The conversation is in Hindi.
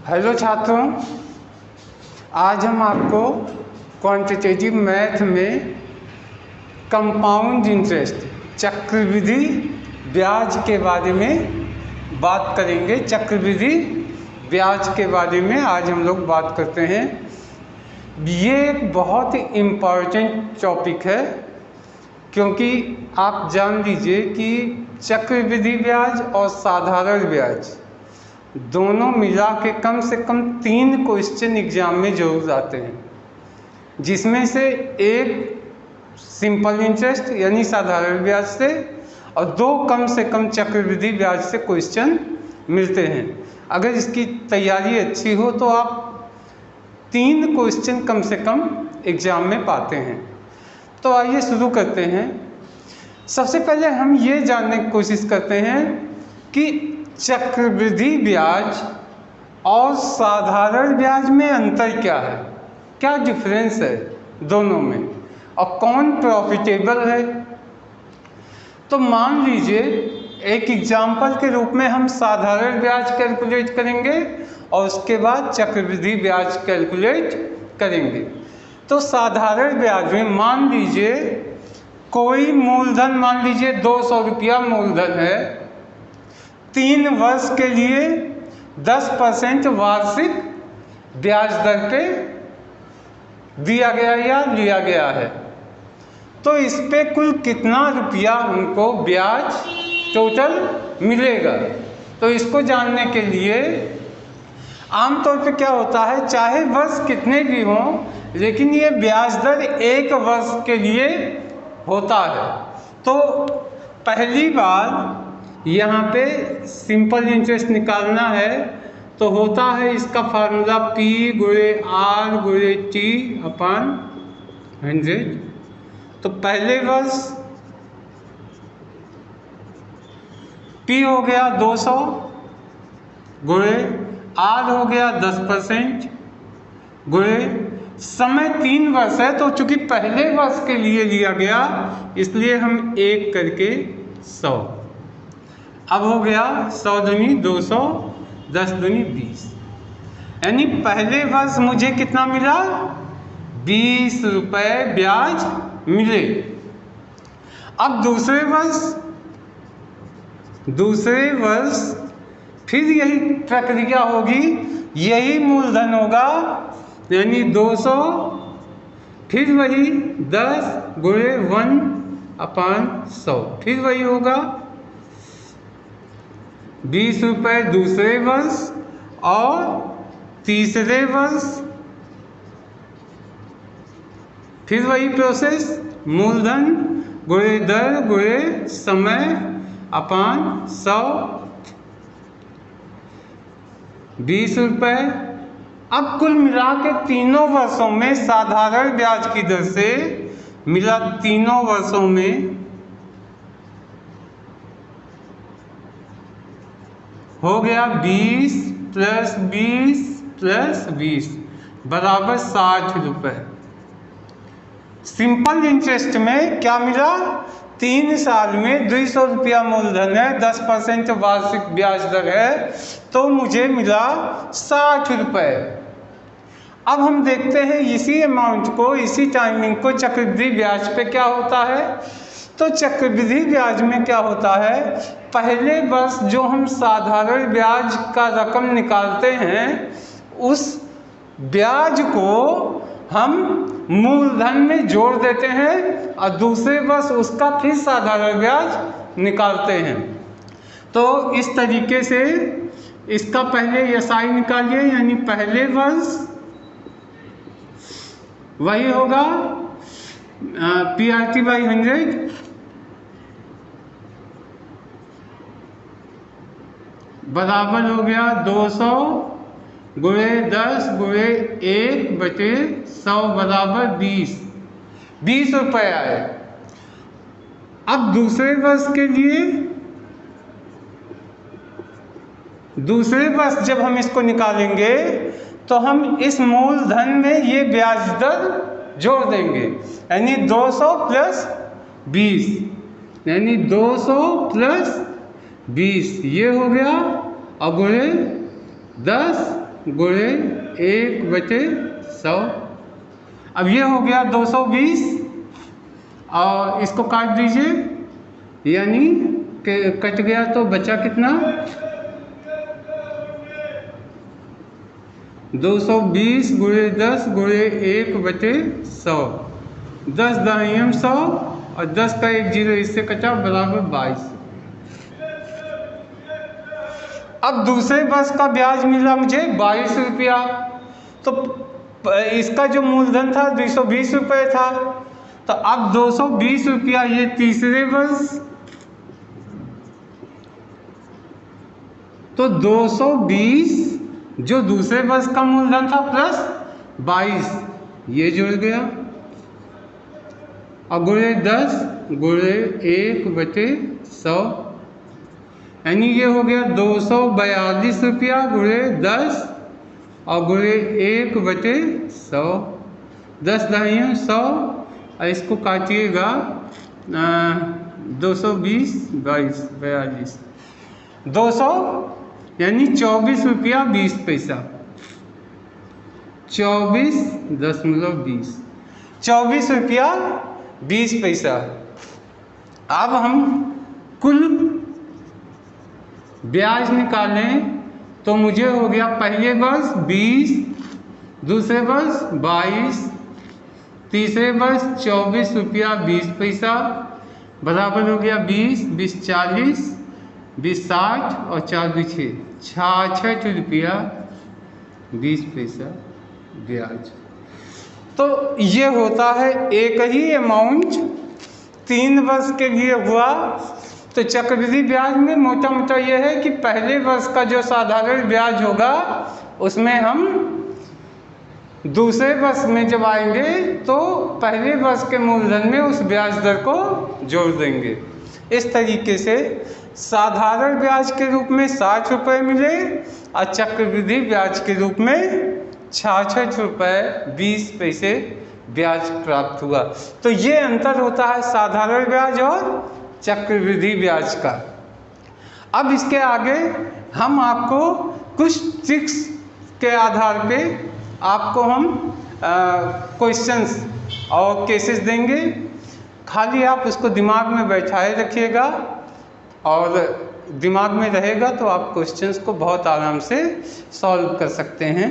हेलो छात्रों, आज हम आपको क्वांटिटेटिव मैथ में कंपाउंड इंटरेस्ट चक्रवृद्धि ब्याज के बारे में बात करेंगे। चक्रवृद्धि ब्याज के बारे में आज हम लोग बात करते हैं। ये एक बहुत ही इम्पॉर्टेंट टॉपिक है, क्योंकि आप जान लीजिए कि चक्रवृद्धि ब्याज और साधारण ब्याज दोनों मिला के कम से कम 3 क्वेश्चन एग्जाम में जरूर आते हैं, जिसमें से एक सिंपल इंटरेस्ट यानी साधारण ब्याज से और 2 कम से कम चक्रवृद्धि ब्याज से क्वेश्चन मिलते हैं। अगर इसकी तैयारी अच्छी हो तो आप 3 क्वेश्चन कम से कम एग्जाम में पाते हैं। तो आइए शुरू करते हैं। सबसे पहले हम ये जानने की कोशिश करते हैं कि चक्रवृद्धि ब्याज और साधारण ब्याज में अंतर क्या है, क्या डिफरेंस है दोनों में, और कौन प्रॉफिटेबल है। तो मान लीजिए एक एग्जाम्पल के रूप में हम साधारण ब्याज कैलकुलेट करेंगे और उसके बाद चक्रवृद्धि ब्याज कैलकुलेट करेंगे। तो साधारण ब्याज में मान लीजिए कोई मूलधन, मान लीजिए 200 रुपया मूलधन है, 3 वर्ष के लिए 10% वार्षिक ब्याज दर पे दिया गया या लिया गया है। तो इस पे कुल कितना रुपया उनको ब्याज टोटल मिलेगा। तो इसको जानने के लिए आमतौर पे क्या होता है, चाहे वर्ष कितने भी हों, लेकिन ये ब्याज दर 1 वर्ष के लिए होता है। तो पहली बार यहाँ पे सिंपल इंटरेस्ट निकालना है तो होता है इसका फार्मूला P गुणे R गुणे T अपॉन 100। तो पहले वर्ष P हो गया 200 गुणे R हो गया 10% गुणे समय 3 वर्ष है, तो चूंकि पहले वर्ष के लिए लिया गया इसलिए हम 1 करके 100। अब हो गया 100 दूनी 200, 10 दूनी 20, यानी पहले वर्ष मुझे कितना मिला, 20 रुपये ब्याज मिले। अब दूसरे वर्ष फिर यही प्रक्रिया होगी, यही मूलधन होगा, यानी 200 फिर वही 10 गुणे 1/100, फिर वही होगा 20 रुपये दूसरे वर्ष और तीसरे वर्ष फिर वही प्रोसेस, मूलधन गुणे दर गुणे समय अपॉन 100, 20 रुपये। अब कुल मिला के तीनों वर्षों में साधारण ब्याज की दर से मिला, तीनों वर्षों में हो गया 20 + 20 + 20 बराबर 60 रुपये। सिंपल इंटरेस्ट में क्या मिला, 3 साल में 200 रुपया मूलधन है, 10% वार्षिक ब्याज दर है, तो मुझे मिला 60 रुपये। अब हम देखते हैं इसी अमाउंट को, इसी टाइमिंग को चक्रवृद्धि ब्याज पे क्या होता है। तो चक्रवृद्धि ब्याज में क्या होता है, पहले वर्ष जो हम साधारण ब्याज का रकम निकालते हैं उस ब्याज को हम मूलधन में जोड़ देते हैं और दूसरे वर्ष उसका फिर साधारण ब्याज निकालते हैं। तो इस तरीके से इसका पहले SI निकालिए, यानी पहले वर्ष वही होगा PRT/100 बराबर हो गया 200 गुणे 10 गुणे 1/100 बराबर 20 रुपये आए। अब दूसरे वर्ष के लिए, दूसरे वर्ष जब हम इसको निकालेंगे तो हम इस मूलधन में ये ब्याज दर जोड़ देंगे, यानी 200 + 20, यानी 200 + 20 ये हो गया, और गुणे 10 गुणे 1/100। अब ये हो गया 220 और इसको काट दीजिए, यानी कि कट गया तो बचा कितना 220 गुणे 10 गुणे 1/100। 10 दहियम 100 और 10 का 1 जीरो इससे कटा बराबर 22। अब दूसरे वर्ष का ब्याज मिला मुझे 22 रुपया, तो इसका जो मूलधन था 220 रुपये था, तो अब 220 रुपया ये तीसरे वर्ष, तो 220 जो दूसरे वर्ष का मूलधन था प्लस 22 ये जुड़ गया और गुणे 10 गुणे 1/100, यानी ये हो गया 242 रुपया गुणे 10 और गुणे 1/100। 10 दहियम 100 और इसको काटिएगा 220 22 42 200 यानी 24 रुपया 20 पैसा। 24.20 24 रुपया 20 पैसा। अब हम कुल ब्याज निकालें तो मुझे हो गया पहले वर्ष 20, दूसरे वर्ष 22, तीसरे वर्ष 24 रुपया 20 पैसा बराबर हो गया 20, 20 40, 20 60 और 4 6 66 रुपया 20 पैसा ब्याज। तो ये होता है एक ही अमाउंट 3 वर्ष के लिए हुआ। तो चक्रवृद्धि ब्याज में मोटा मोटा ये है कि पहले वर्ष का जो साधारण ब्याज होगा उसमें हम दूसरे वर्ष में जब आएंगे तो पहले वर्ष के मूलधन में उस ब्याज दर को जोड़ देंगे। इस तरीके से साधारण ब्याज के रूप में 60 रुपये मिले और चक्रवृद्धि ब्याज के रूप में 66 रुपये 20 पैसे ब्याज प्राप्त हुआ। तो ये अंतर होता है साधारण ब्याज और चक्रवृद्धि ब्याज का। अब इसके आगे हम आपको कुछ ट्रिक्स के आधार पे आपको हम क्वेश्चंस और केसेस देंगे, खाली आप उसको दिमाग में बैठाए रखिएगा और दिमाग में रहेगा तो आप क्वेश्चंस को बहुत आराम से सॉल्व कर सकते हैं।